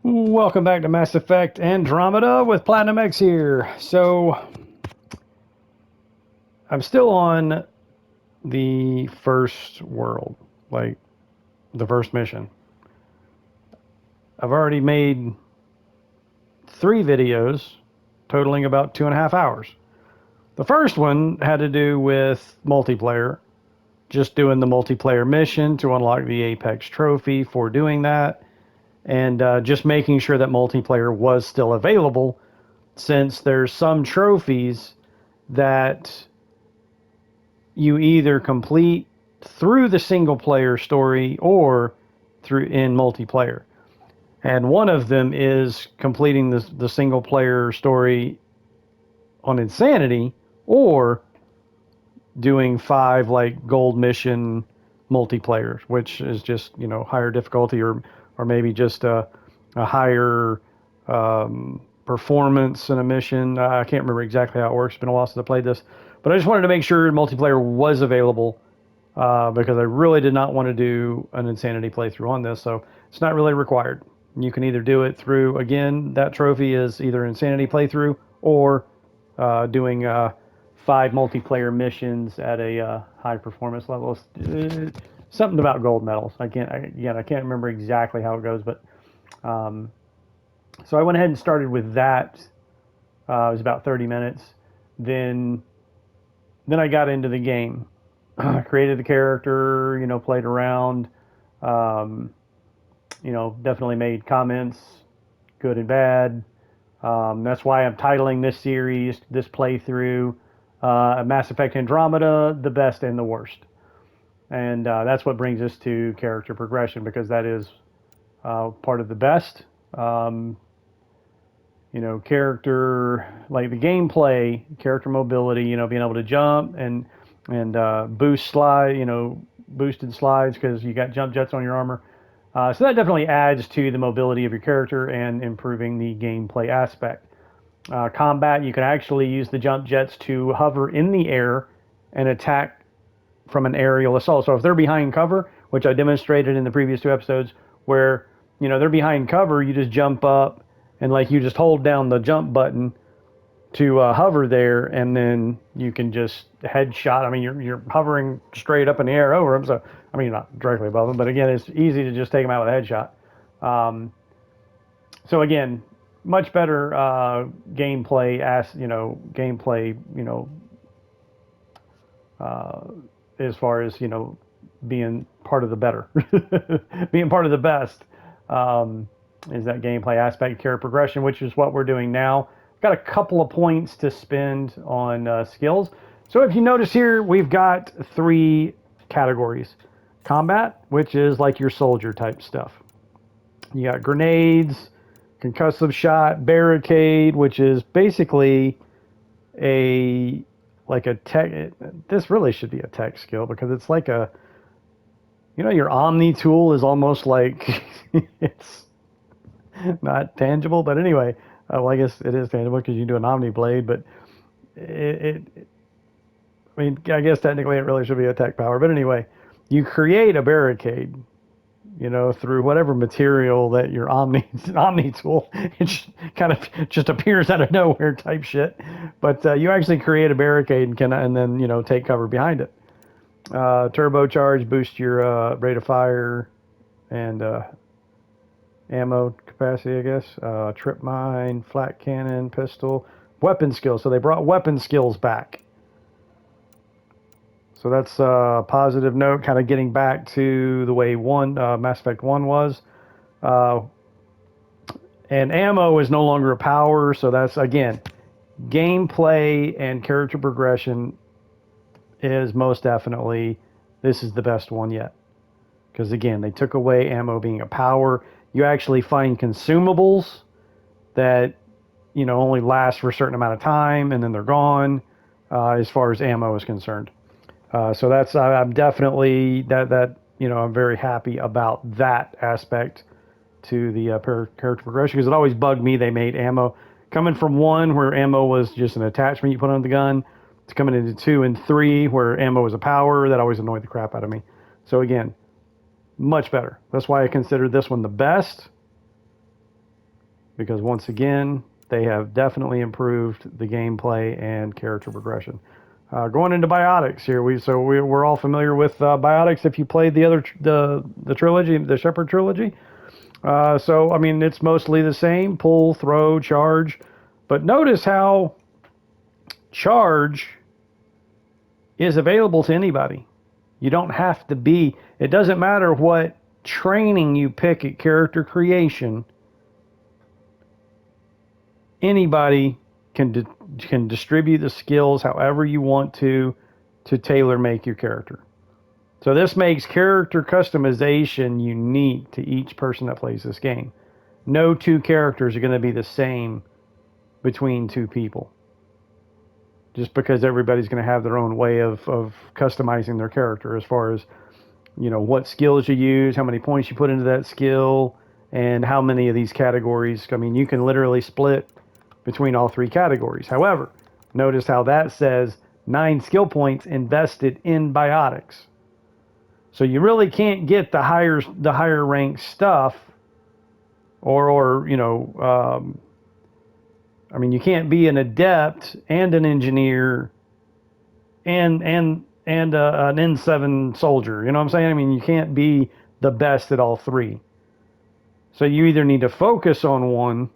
Welcome back to Mass Effect Andromeda with Platinum X here. So, I'm still on the first world, like the first mission. I've already made 3 videos totaling about 2.5 hours. The first one had to do with multiplayer, just doing the multiplayer mission to unlock the Apex trophy for doing that, and just making sure that multiplayer was still available, since there's some trophies that you either complete through the single player story or through in multiplayer. And one of them is completing the single player story on Insanity, or doing 5 like gold mission multiplayers, which is just, higher difficulty, or maybe just a higher performance in a mission. I can't remember exactly how it works. It's been a while since I played this, but I just wanted to make sure multiplayer was available, because I really did not want to do an Insanity playthrough on this, so it's not really required. You can either do it through, again, that trophy is either Insanity playthrough, or doing 5 multiplayer missions at a high performance level. Something about gold medals. I can't remember exactly how it goes, but so I went ahead and started with that. It was about 30 minutes. Then I got into the game. Created the character, played around, um, definitely made comments, good and bad. That's why I'm titling this series, this playthrough, Mass Effect Andromeda, the best and the worst. And that's what brings us to character progression, because that is part of the best. Um, character, like the gameplay, character mobility, being able to jump and boost slide, boosted slides because you got jump jets on your armor. So that definitely adds to the mobility of your character and improving the gameplay aspect. Combat, you can actually use the jump jets to hover in the air and attack from an aerial assault. So if they're behind cover, which I demonstrated in the previous 2 episodes, where they're behind cover, you just jump up and like you just hold down the jump button to hover there, and then you can just headshot. I mean, you're hovering straight up in the air over them, so I mean, you're not directly above them, but again, it's easy to just take them out with a headshot. So again, much better gameplay, uh, as far as being part of the better, being part of the best, is that gameplay aspect, character progression, which is what we're doing now. Got a couple of points to spend on skills. So if you notice here, we've got 3 categories. Combat, which is like your soldier type stuff. You got grenades, concussive shot, barricade, which is basically a like a tech. This really should be a tech skill, because it's like your Omni tool is almost like it's not tangible, but anyway, well, I guess it is tangible because you do an Omni blade, but I mean, I guess technically it really should be a tech power, but anyway, you create a barricade, through whatever material that your Omni tool, it kind of just appears out of nowhere type shit. But you actually create a barricade and then take cover behind it. Turbocharge, boost your rate of fire and ammo capacity, I guess. Trip mine, flat cannon, pistol, weapon skills. So they brought weapon skills back. So that's a positive note, kind of getting back to the way Mass Effect 1 was. Uh, and ammo is no longer a power, so that's, again, gameplay and character progression is most definitely, this is the best one yet. Because, again, they took away ammo being a power. You actually find consumables that, only last for a certain amount of time, and then they're gone, as far as ammo is concerned. So that's, I'm definitely, I'm very happy about that aspect to the character progression, because it always bugged me they made ammo coming from 1 where ammo was just an attachment you put on the gun, to coming into 2 and 3 where ammo was a power. That always annoyed the crap out of me. So again, much better. That's why I consider this one the best. because once again, they have definitely improved the gameplay and character progression. Going into biotics here, we're all familiar with biotics if you played the trilogy, the Shepherd trilogy. So I mean, it's mostly the same: pull, throw, charge. But notice how charge is available to anybody. You don't have to be. It doesn't matter what training you pick at character creation. Anybody can distribute the skills however you want to tailor make your character. So this makes character customization unique to each person that plays this game. No two characters are going to be the same between two people, just because everybody's going to have their own way of customizing their character as far as, you know, what skills you use, how many points you put into that skill, and how many of these categories. I mean, you can literally split between all three categories. However, notice how that says 9 skill points invested in biotics. So you really can't get the higher ranked stuff, or you know, I mean, you can't be an adept and an engineer and an N7 soldier. You know what I'm saying? I mean, you can't be the best at all three. So you either need to focus on one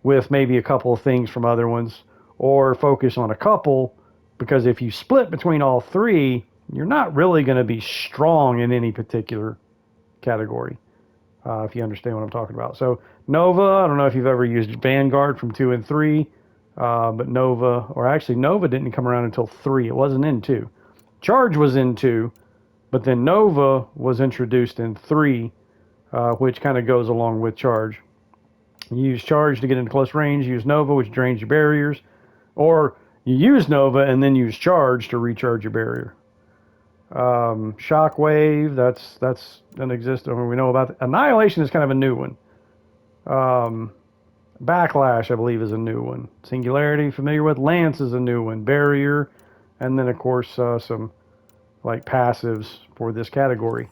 with maybe a couple of things from other ones, or focus on a couple, because if you split between all three, you're not really going to be strong in any particular category, if you understand what I'm talking about. So Nova, I don't know if you've ever used Vanguard from 2 and 3, but Nova, or actually Nova didn't come around until 3. It wasn't in 2. Charge was in 2, but then Nova was introduced in 3, which kind of goes along with Charge. You use Charge to get into close range, use Nova, which drains your barriers, or you use Nova and then use Charge to recharge your barrier. Shockwave, that's an existent. I mean, we know about that. Annihilation is kind of a new one. Backlash, I believe, is a new one. Singularity, familiar with. Lance is a new one. Barrier, and then of course some like passives for this category.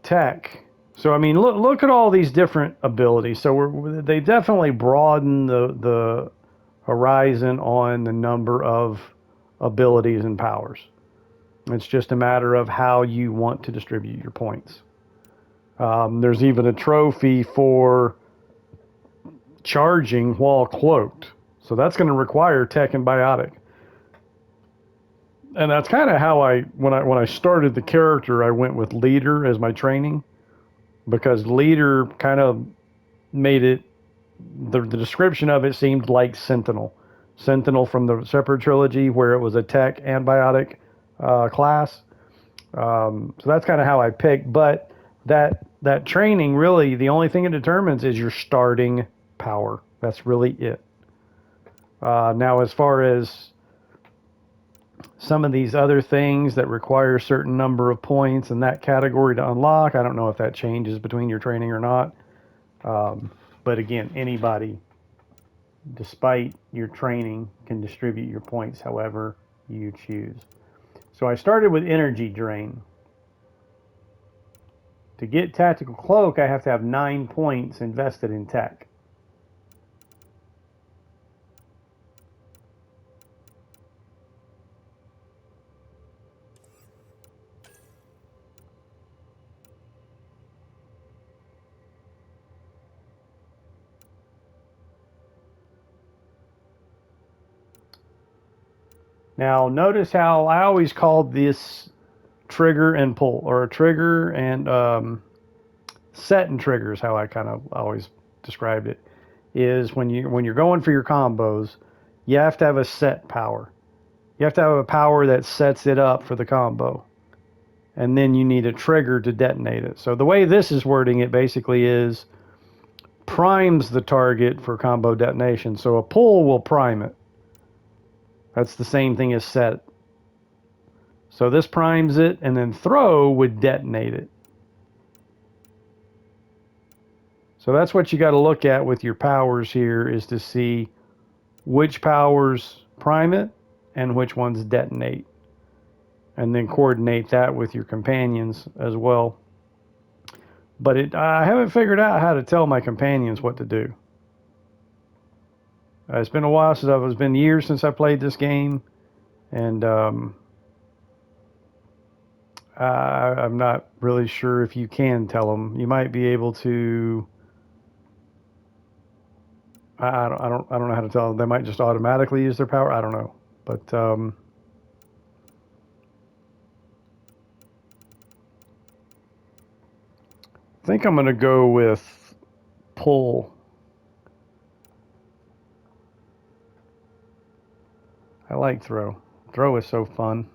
Tech. So I mean, look at all these different abilities. So they definitely broaden the horizon on the number of abilities and powers. It's just a matter of how you want to distribute your points. There's even a trophy for charging while cloaked. So that's going to require tech and biotic. And that's kind of how when I started the character, I went with leader as my training, because leader kind of made it, the description of it seemed like Sentinel. Sentinel from the Shepherd trilogy, where it was a tech and biotic class. So that's kind of how I picked. But that training, really, the only thing it determines is your starting power. That's really it. Now, as far as some of these other things that require a certain number of points in that category to unlock, I don't know if that changes between your training or not. But again, anybody, despite your training, can distribute your points however you choose. So I started with energy drain. To get tactical cloak, I have to have 9 points invested in tech. Now notice how I always called this trigger and pull, or a trigger and set and trigger is how I kind of always described it. Is when you're going for your combos, you have to have a set power. You have to have a power that sets it up for the combo, and then you need a trigger to detonate it. So the way this is wording it basically is primes the target for combo detonation. So a pull will prime it. That's the same thing as set. So this primes it, and then throw would detonate it. So that's what you got to look at with your powers here, is to see which powers prime it and which ones detonate. And then coordinate that with your companions as well. But I haven't figured out how to tell my companions what to do. It's been a while since it's been years since I played this game, and I'm not really sure if you can tell them. You might be able to. I don't know how to tell them. They might just automatically use their power. I don't know, but I think I'm gonna go with pull. I like throw. Throw is so fun.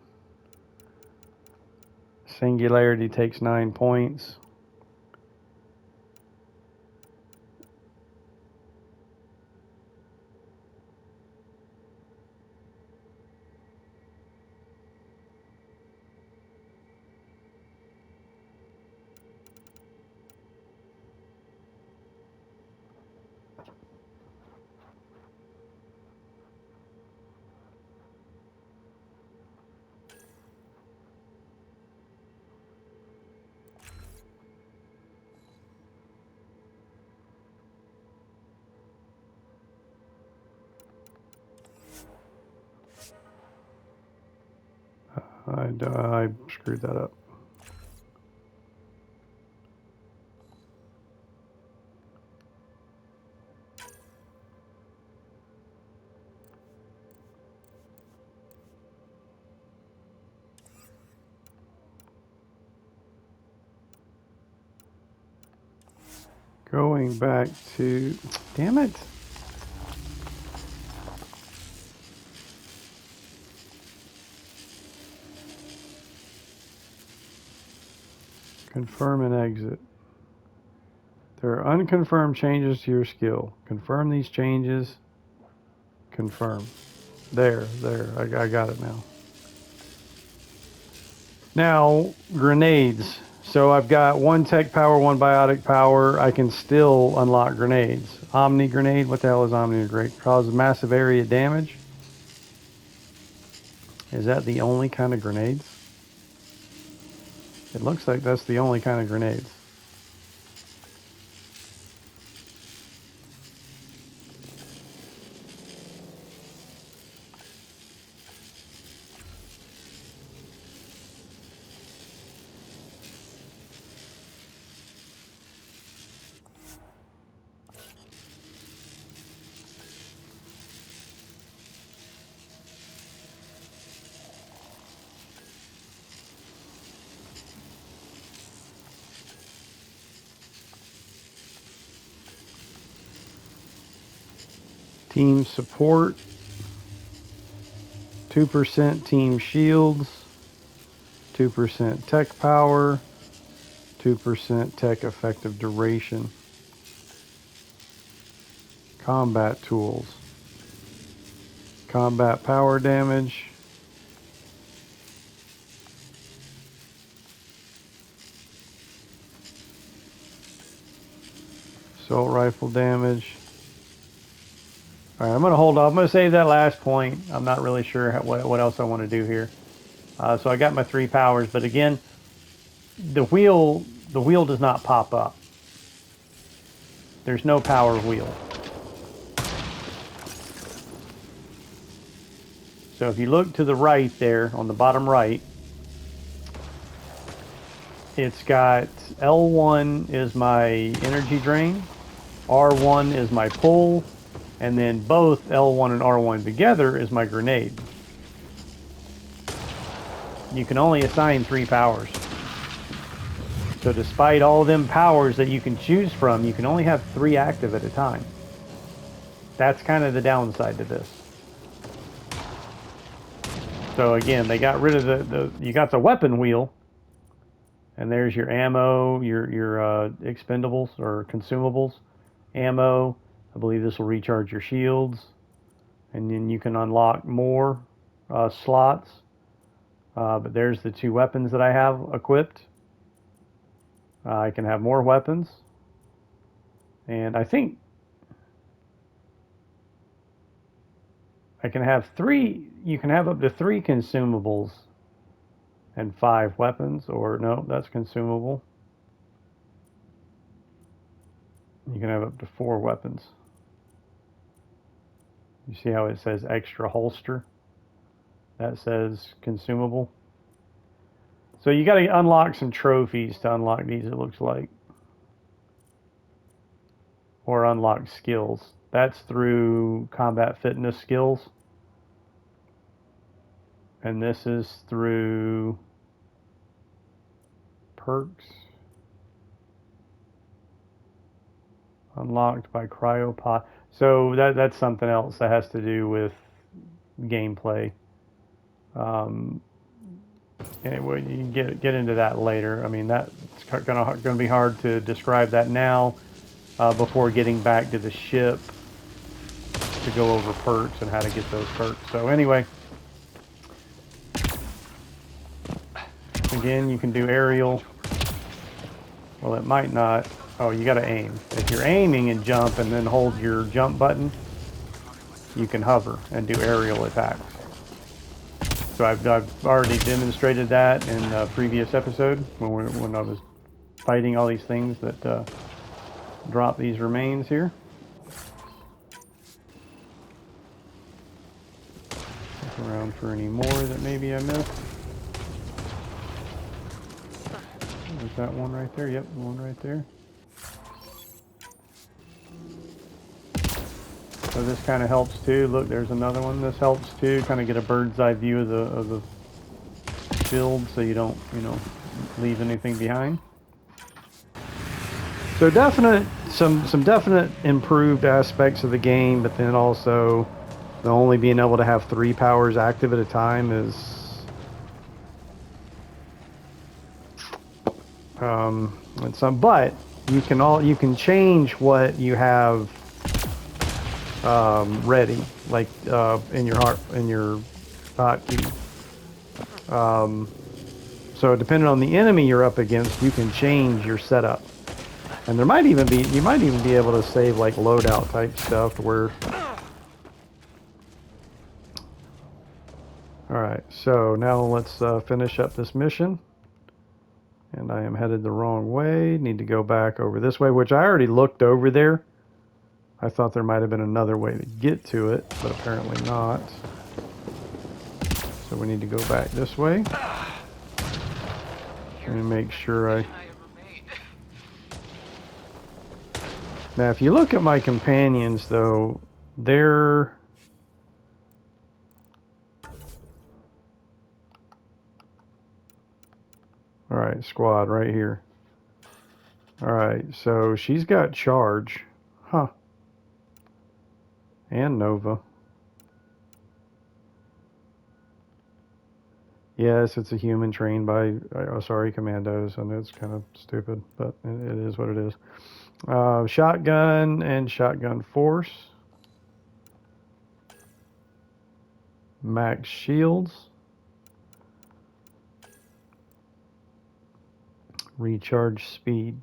Singularity takes 9 points. I screwed that up. Going back to, damn it. Confirm and exit. There are unconfirmed changes to your skill. Confirm these changes. Confirm. There. I got it now. Now, grenades. So I've got one tech power, one biotic power. I can still unlock grenades. Omni grenade. What the hell is Omni grenade? Causes massive area damage. Is that the only kind of grenades? It looks like that's the only kind of grenades. Team support. 2% team shields. 2% tech power. 2% tech effective duration. Combat tools. Combat power damage. Assault rifle damage. All right, I'm going to hold off. I'm going to save that last point. I'm not really sure what else I want to do here. So I got my 3 powers, but again, the wheel does not pop up. There's no power wheel. So if you look to the right there, on the bottom right, it's got L1 is my energy drain, R1 is my pull, and then both L1 and R1 together is my grenade. You can only assign 3 powers. So despite all them powers that you can choose from, you can only have 3 active at a time. That's kind of the downside to this. So again, they got rid of you got the weapon wheel, and there's your ammo, your expendables or consumables. Ammo, I believe this will recharge your shields, and then you can unlock more slots. But there's the 2 weapons that I have equipped. I can have more weapons, and I think I can have 3. You can have up to 3 consumables and 5 weapons, or no, that's consumable. You can have up to 4 weapons. You see how it says extra holster? That says consumable. So you got to unlock some trophies to unlock these, it looks like. Or unlock skills. That's through combat fitness skills. And this is through perks. Unlocked by cryopod. So that's something else that has to do with gameplay. Anyway, you can get into that later. I mean, that's going to be hard to describe that now before getting back to the ship to go over perks and how to get those perks. So anyway, again, you can do aerial. Well, it might not. Oh, you got to aim. If you're aiming and jump and then hold your jump button, you can hover and do aerial attacks. So I've already demonstrated that in a previous episode when I was fighting all these things that drop these remains here. Look around for any more that maybe I missed. There's that one right there. Yep, the one right there. So this kind of helps too. Look, there's another one. This helps too. Kind of get a bird's eye view of the field, so you don't, leave anything behind. So some definite improved aspects of the game, but then also the only being able to have 3 powers active at a time is and some. But you can change what you have ready, like in your hotkey. So depending on the enemy you're up against, you can change your setup. And you might even be able to save like loadout type stuff to where. All right, so now let's finish up this mission. And I am headed the wrong way. Need to go back over this way, which I already looked over there. I thought there might have been another way to get to it, but apparently not. So we need to go back this way. And make sure Now, if you look at my companions, though, they're... Alright, squad, right here. Alright, so she's got charge. Huh. And Nova. Yes, it's a human trained by, commandos. I know it's kind of stupid, but it is what it is. Shotgun and shotgun force. Max shields. Recharge speed.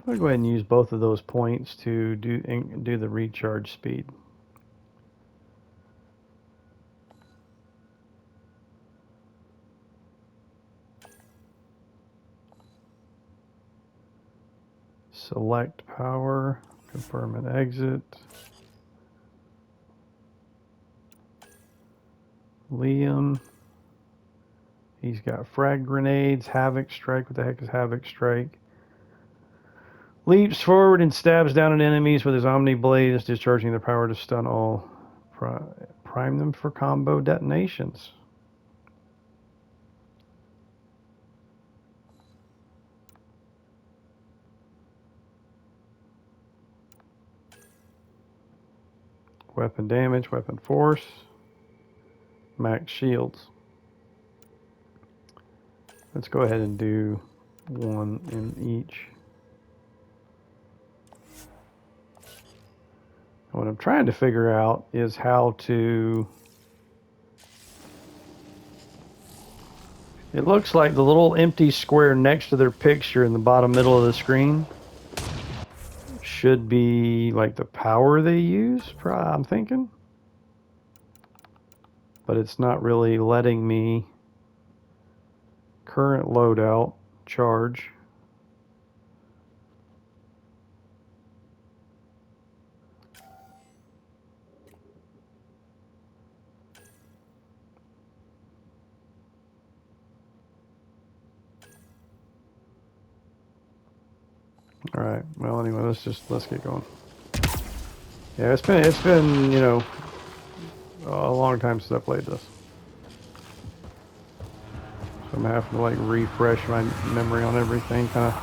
I'll go ahead and use both of those points to do the recharge speed. Select power, confirm and exit. Liam, he's got frag grenades, Havoc Strike. What the heck is Havoc Strike? Leaps forward and stabs down at enemies with his Omni Blades, discharging their power to stun all. Prime them for combo detonations. Weapon damage, weapon force, max shields. Let's go ahead and do one in each. What I'm trying to figure out is how to... It looks like the little empty square next to their picture in the bottom middle of the screen should be like the power they use, I'm thinking. But it's not really letting me. Current loadout. charge. All right. Well, anyway, let's get going. Yeah, it's been you know a long time since I played this. So I'm having to like refresh my memory on everything, kind of.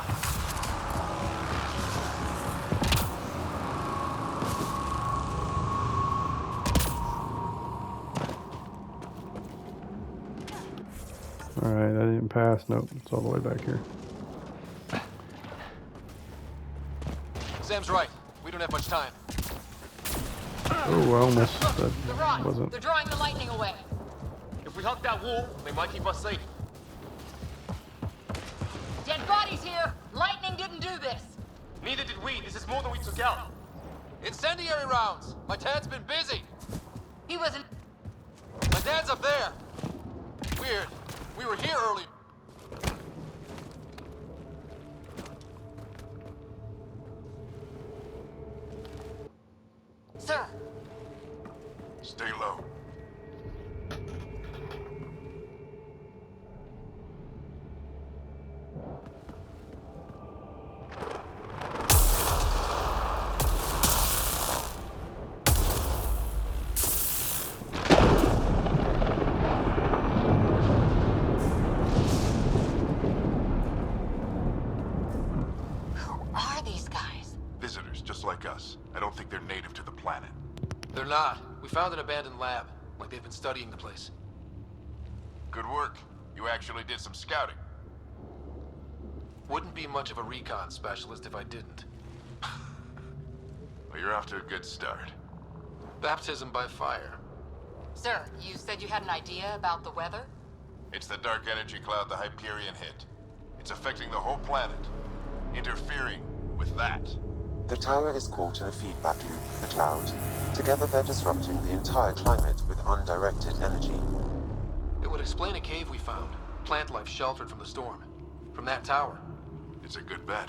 All right, I didn't pass. Nope, it's all the way back here. Sam's right. We don't have much time. Oh, I almost that The rods. wasn't. They're drawing the lightning away. If we hug that wall, they might keep us safe. Dead bodies here. Lightning didn't do this. Neither did we. This is more than we took out. Incendiary rounds. My dad's been busy. He wasn't. My dad's up there. Weird. We were here earlier. Sir. Stay low. Who are these guys? Visitors, just like us. I don't think they're native to the planet. They're not. We found an abandoned lab. Like they've been studying the place. Good work. You actually did some scouting. Wouldn't be much of a recon specialist if I didn't. Well, you're off to a good start. Baptism by fire. Sir, you said you had an idea about the weather? It's the dark energy cloud the Hyperion hit. It's affecting the whole planet. Interfering with that. The tower is caught in a feedback loop with the cloud. Together they're disrupting the entire climate with undirected energy. It would explain a cave we found. Plant life sheltered from the storm. From that tower. It's a good bet.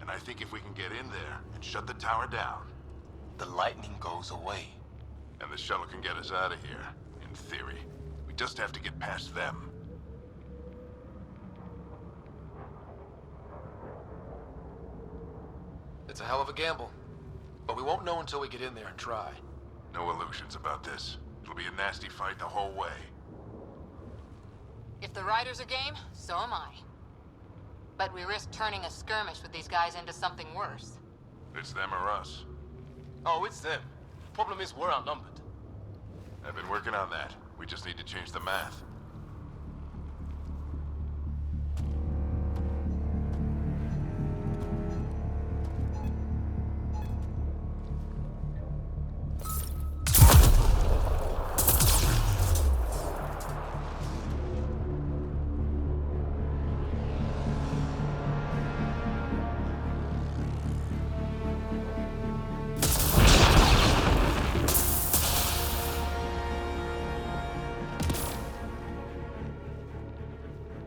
And I think if we can get in there and shut the tower down, the lightning goes away. and the shuttle can get us out of here, in theory. We just have to get past them. It's a hell of a gamble. But we won't know until we get in there and try. No illusions about this. It'll be a nasty fight the whole way. If the riders are game, so am I. But we risk turning a skirmish with these guys into something worse. It's them or us. Oh, it's them. Problem is, we're outnumbered. I've been working on that. We just need to change the math.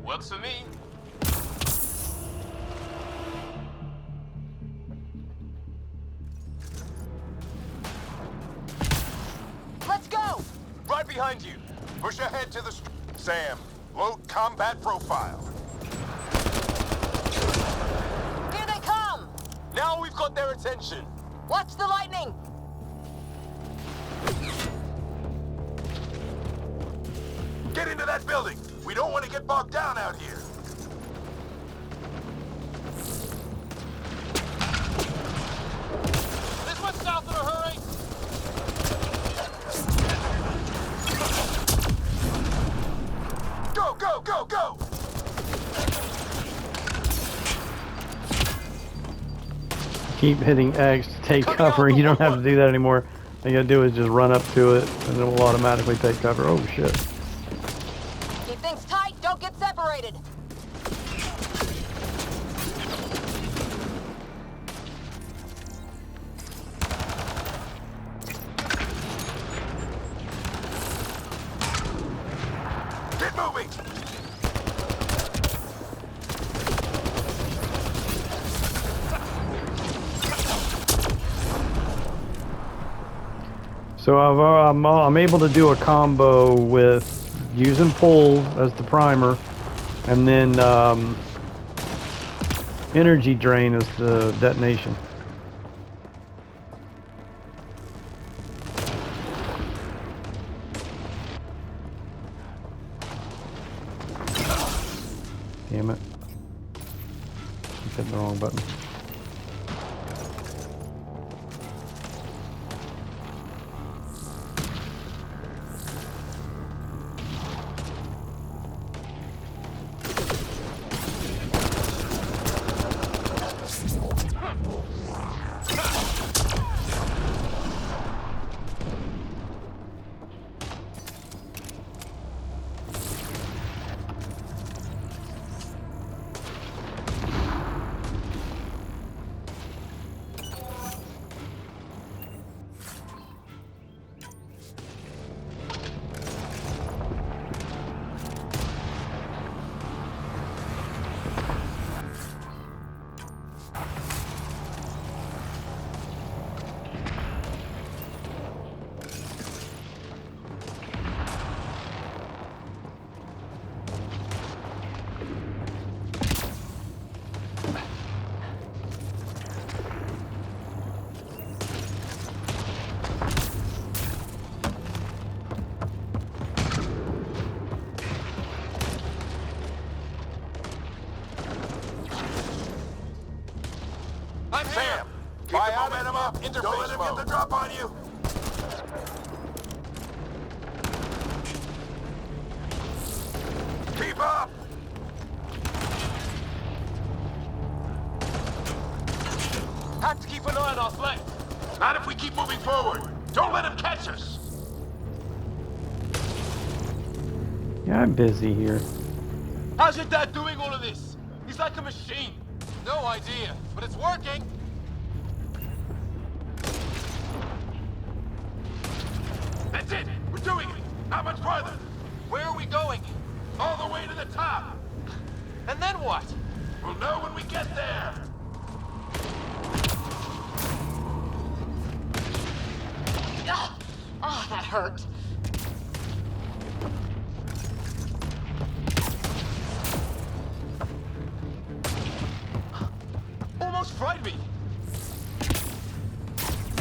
Works for me. Let's go! Right behind you. Push ahead to the Sam, load combat profile. Here they come! Now we've got their attention. Watch the lightning! Get into that building. We don't want to get bogged down out here. This one's south in a hurry. Go, go, go, go! Keep hitting X to take cover. You don't have to do that anymore. All you gotta do is just run up to it, and it will automatically take cover. Oh shit. Keep things tight, don't get separated! Get moving! So I'm able to do a combo with using pull as the primer, and then energy drain as the detonation. Damn it. I hit the wrong button. I'm here! Sam, keep the momentum up. Interface Don't let him get the drop on you. Keep up! Have to keep an eye on our flank. Not if we keep moving forward. Don't let him catch us. Yeah, I'm busy here. How's your dad doing all of this? He's like a machine. No idea, but it's working. That's it. We're doing it. Not much farther. Where are we going? All the way to the top. And then what? We'll know when we get there. Ah! Oh, that hurt. Almost fried me.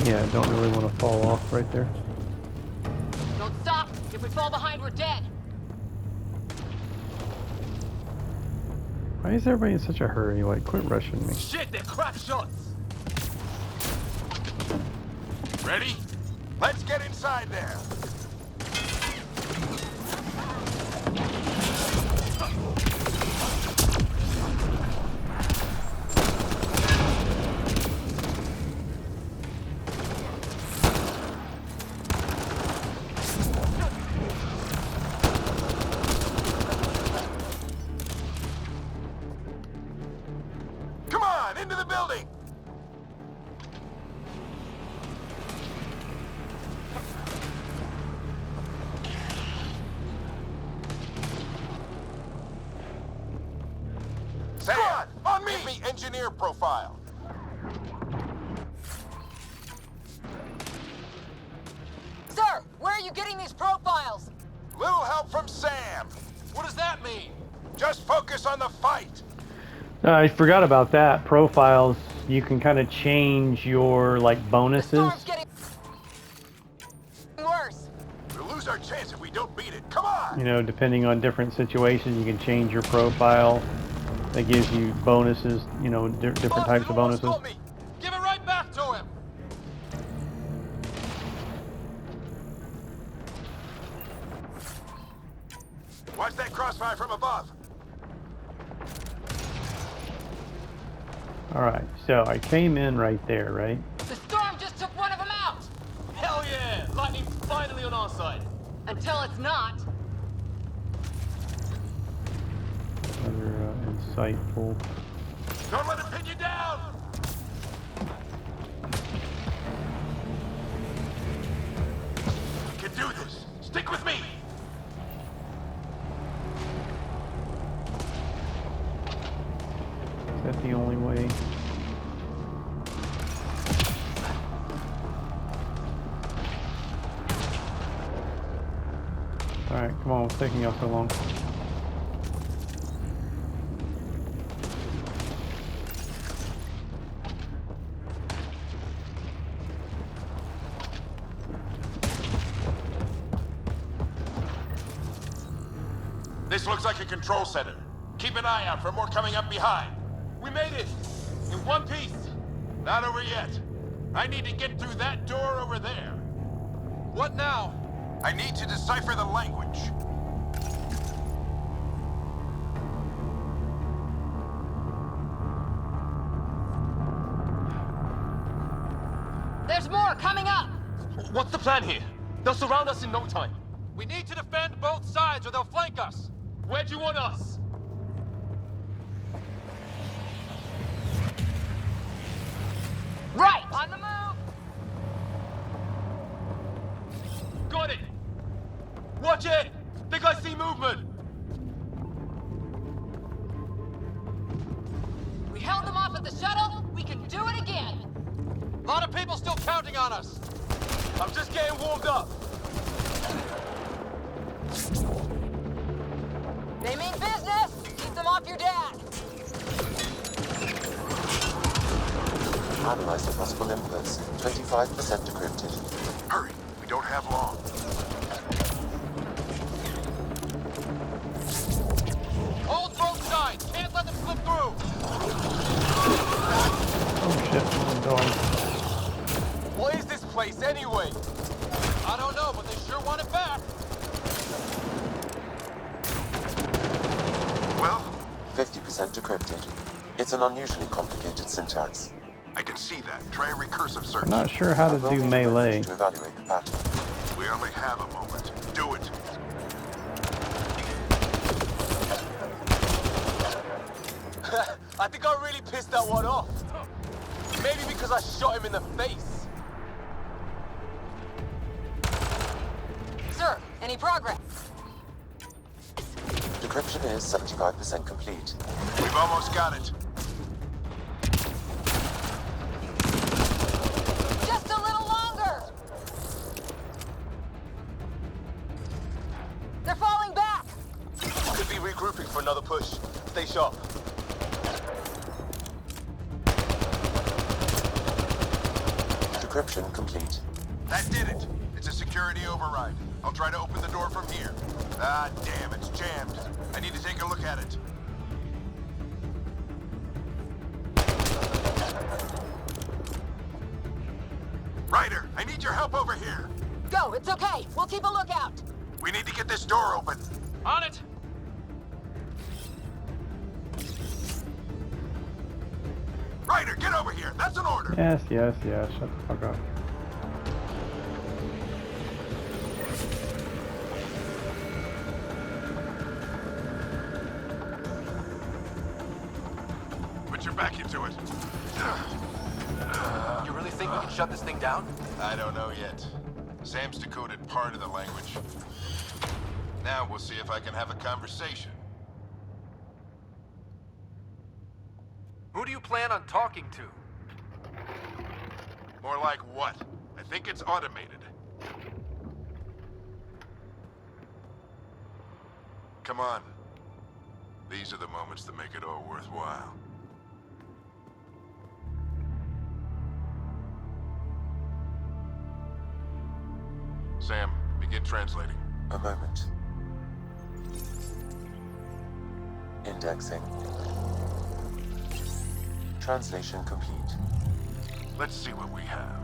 Yeah, I don't really want to fall off right there. Don't stop. If we fall behind, we're dead. Why is everybody in such a hurry? Like, quit rushing me. Shit, they're crap shots. Ready? Let's get inside there. Come on, into the building. Sam, on me! Give me engineer profile. Sir, where are you getting these profiles? Little help from Sam. What does that mean? Just focus on the fight. I forgot about that. Profiles, you can kind of change your, like, The bonuses. storm's getting worse. We'll lose our chance if we don't beat it. Come on! You know, depending on different situations, you can change your profile. That gives you bonuses, you know, different Boss, types you of almost bonuses. got me. Give it right back to him. Watch that crossfire from above. Alright, so I came in right there, right? The storm just took one of them out. Hell yeah! Lightning's finally on our side. Until it's not. Another insightful. Don't let him pin you down! You can do this. Stick with me. Is that the only way? Alright, come on, what's taking y'all so long? This looks like a control center. Keep an eye out for more coming up behind. We made it! In one piece! Not over yet. I need to get through that door over there. What now? I need to decipher the language. There's more coming up! What's the plan here? They'll surround us in no time. We need to defend both sides or they'll flank us. Where do you want us? Right! On the move! Got it! Watch it! Think I see movement! We held them off at the shuttle. We can do it again. A lot of people still counting on us. I'm just getting warmed up. They mean business. Keep them off your dad. Analyze the possible inputs. 25% decrypted. Hurry, we don't have long. Hold both sides. Can't let them slip through. Oh shit, what am I doing? What is this place anyway? I don't know, but they sure want it back. Well, 50% decrypted. It's an unusually complicated syntax. I can see that. Try a recursive search. I'm not sure how to Roll do the melee. damage to evaluate the pattern. We only have a moment. Do it. I think I really pissed that one off. Maybe because I shot him in the face. Sir, any progress? Decryption is 75% complete. We've almost got it. Just a little longer! They're falling back! Could be regrouping for another push. Stay sharp. Decryption complete. That did it. It's a security override. I'll try to open the door from here. Ah, damn, it's jammed. I need to take a look at it. Ryder, I need your help over here. Go, it's okay. We'll keep a lookout. We need to get this door open. On it! Ryder, get over here. That's an order. Yes, yes, yes. Shut the fuck up. Put your back into it. You really think we can shut this thing down? I don't know yet. Sam's decoded part of the language. Now we'll see if I can have a conversation. Who do you plan on talking to? More like what? I think it's automated. Come on. These are the moments that make it all worthwhile. Sam, begin translating. A moment. Indexing. Translation complete. Let's see what we have.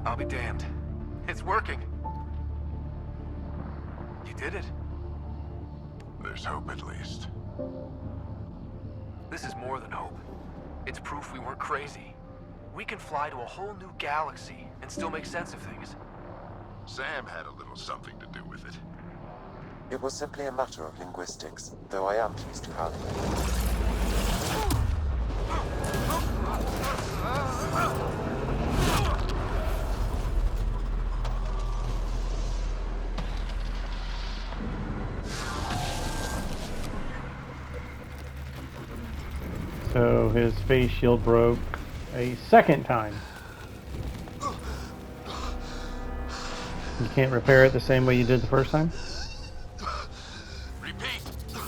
I'll be damned. It's working. You did it. There's hope at least. This is more than hope. It's proof we weren't crazy. We can fly to a whole new galaxy and still make sense of things. Sam had a little something to do with it. It was simply a matter of linguistics, though I am pleased to have. So his face shield broke a second time. You can't repair it the same way you did the first time? Repeat,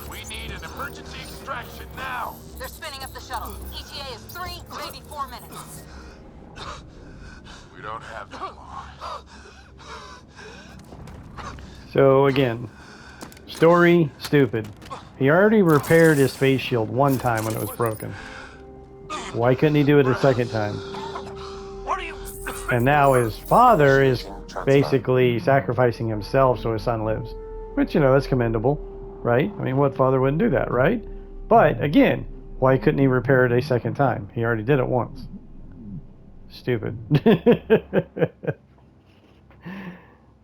we need an emergency extraction now. They're spinning up the shuttle. ETA is 3, maybe 4 minutes. We don't have that long. So again, story, stupid. He already repaired his face shield one time when it was broken. Why couldn't he do it a second time? And now his father is basically sacrificing himself so his son lives. Which, you know, that's commendable, right? I mean, what father wouldn't do that, right? But again, why couldn't he repair it a second time? He already did it once. Stupid.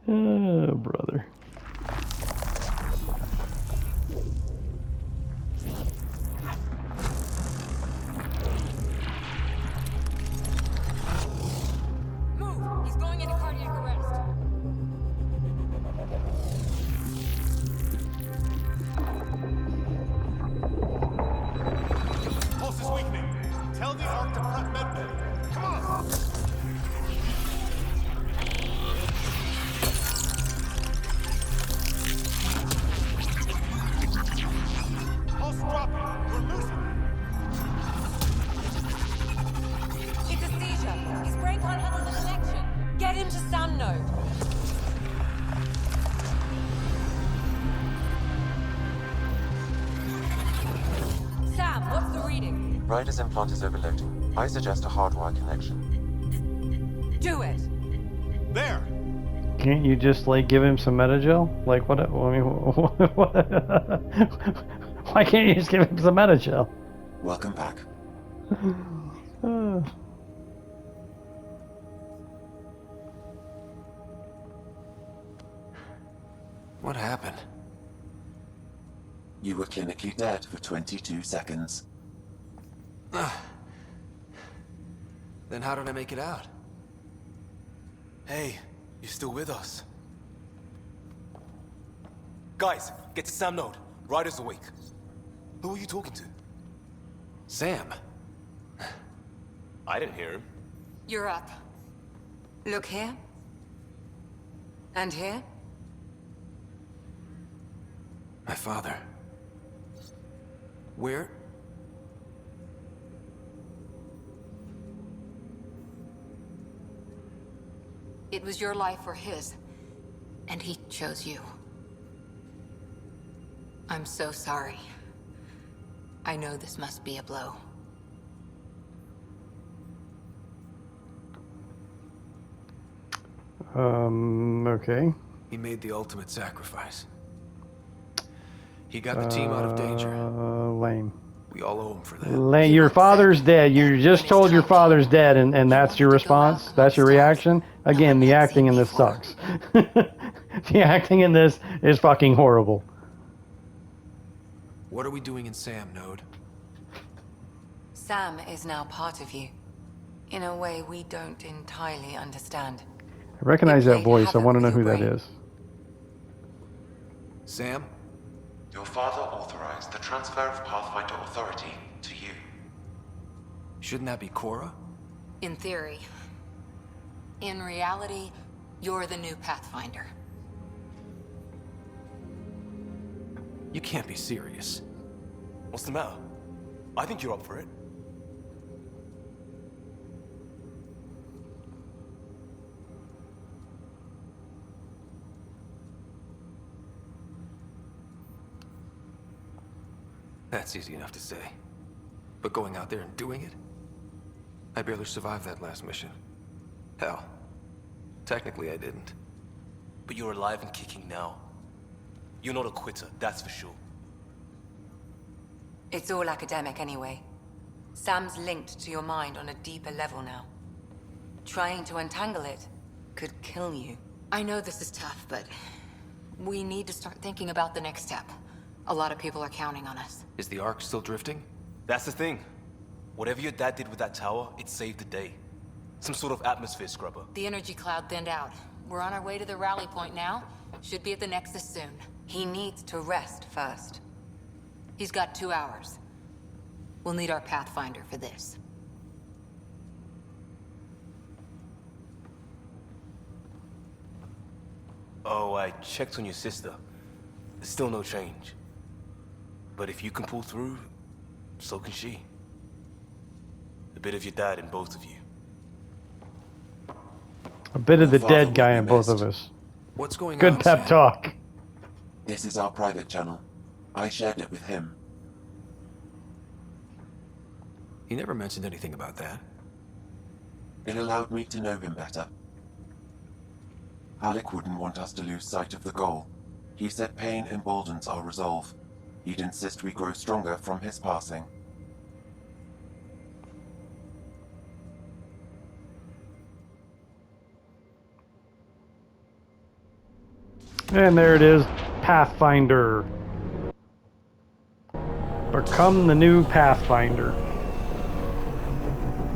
Oh, brother. Move! He's going into cardiac arrest. Pulse is weakening. Tell the Ark to prep medbay. Come on! Pulse dropping. We're losing. It's a seizure. His brain can't handle the connection. Get him to Sam node. Sam, what's the reading? Ryder's implant is overloading. I suggest a hardwire connection. Do it. There. Can't you just, like, give him some Metagel? Like, what? I mean, what? Why can't you just give him some Metagel? Welcome back. Uh, What happened? You were clinically dead for 22 seconds. Then how did I make it out? Hey, you still with us? Guys, get to Sam node. Ryder's awake. Who are you talking to? Sam. I didn't hear him. You're up. Look here. And here. My father. Where? It was your life or his. And he chose you. I'm so sorry. I know this must be a blow. Okay. He made the ultimate sacrifice. He got the team out of danger. Lame. We all owe him for that. Lame. Your father's dead. You just told your father's dead, and that's your response? That's your reaction? Again, the acting in this sucks. The acting in this is fucking horrible. What are we doing in Sam node? Sam is now part of you. In a way we don't entirely understand. I recognize You that played voice. I havoc want to know with who your that brain. is. Sam? Your father authorized the transfer of Pathfinder authority to you. Shouldn't that be Cora? In theory. In reality, you're the new Pathfinder. You can't be serious. What's the matter? I think you're up for it. That's easy enough to say. But going out there and doing it? I barely survived that last mission. Hell, Technically, I didn't. But you're alive and kicking now. You're not a quitter, that's for sure. It's all academic anyway. Sam's linked to your mind on a deeper level now. Trying to untangle it could kill you. I know this is tough, but we need to start thinking about the next step. A lot of people are counting on us. Is the Ark still drifting? That's the thing. Whatever your dad did with that tower, it saved the day. Some sort of atmosphere scrubber. The energy cloud thinned out. We're on our way to the rally point now. Should be at the Nexus soon. He needs to rest first. He's got 2 hours. We'll need our Pathfinder for this. Oh, I checked on your sister. There's still no change. But if you can pull through, so can she. A bit of your dad in both of you. A bit of the Father dead will guy be in both of missed. us. What's going on, Good pep Sam? talk. This is our private channel. I shared it with him. He never mentioned anything about that. It allowed me to know him better. Alec wouldn't want us to lose sight of the goal. He said pain emboldens our resolve. He'd insist we grow stronger from his passing. And there it is, Pathfinder. Become the new Pathfinder.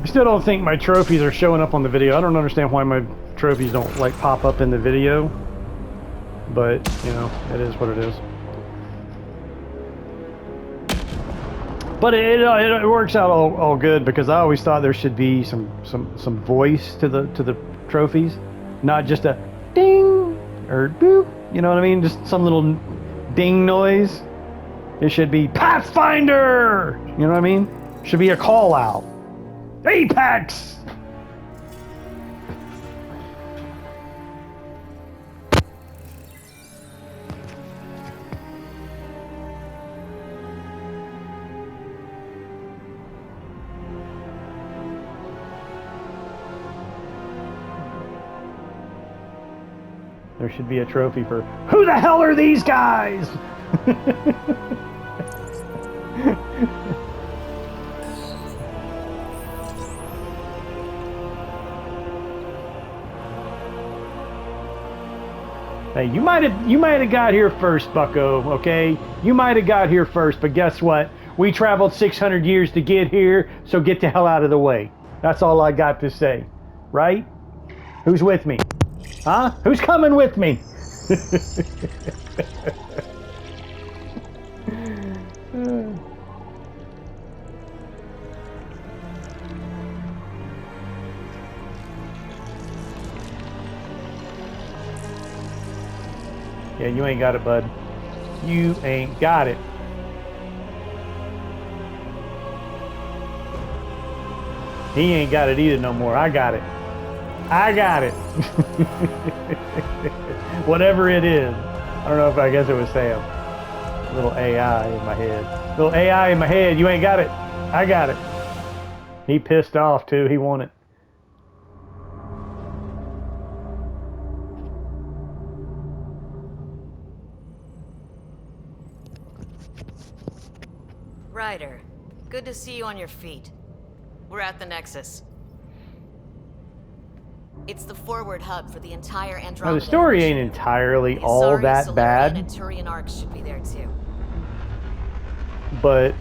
I still don't think my trophies are showing up on the video. I don't understand why my trophies don't like pop up in the video. But, you know, it is what it is. But it works out all good, because I always thought there should be some voice to the trophies, not just a ding or boop. You know what I mean? Just some little ding noise. It should be Pathfinder. You know what I mean? Should be a call out. Apex. There should be a trophy for who the hell are these guys? Hey, you might have got here first, Bucko, okay? You might have got here first, but guess what? We traveled 600 years to get here, so get the hell out of the way. That's all I got to say. Right? Who's with me? Huh? Who's coming with me? Yeah, you ain't got it, bud. You ain't got it. He ain't got it either no more. I got it. I got it. Whatever it is. I don't know if I guess it was Sam. A little AI in my head. Little AI in my head. You ain't got it. I got it. He pissed off too. He won it. Ryder, good to see you on your feet. We're at the Nexus. It's the forward hub for the entire Andromeda. Now, the story ain't entirely all that bad, and Turian arcs should be there too. but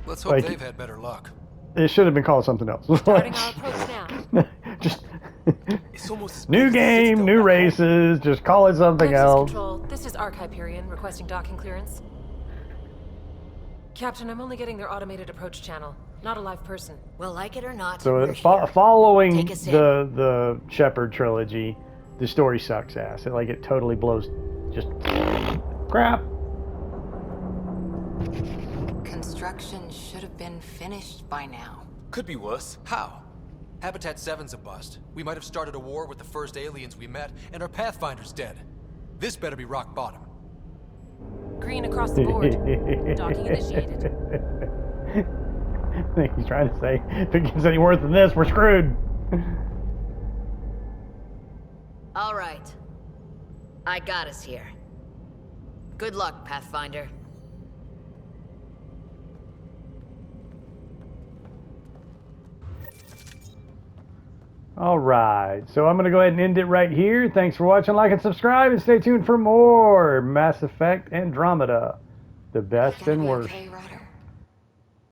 Let's hope like, they've had better luck. it should have been called something else. Starting our approach now. Just It's almost as new big as the game, Citadel new back home. races. Just call it something Nexus else. Control, this is Arc Hyperion requesting docking clearance. Captain, I'm only getting their automated approach channel, not a live person. Well, like it or not, So we're here. following Take us in. the Shepard trilogy, the story sucks ass. It totally blows, just crap. Construction should have been finished by now. Could be worse. How? Habitat 7's a bust. We might have started a war with the first aliens we met, and our Pathfinder's dead. This better be rock bottom. Green across the board. Docking initiated. I think he's trying to say, if it gets any worse than this, we're screwed. All right. I got us here. Good luck, Pathfinder. All right, so I'm going to go ahead and end it right here. Thanks for watching, like and subscribe, and stay tuned for more Mass Effect Andromeda, the best and worst. Okay, Ryder.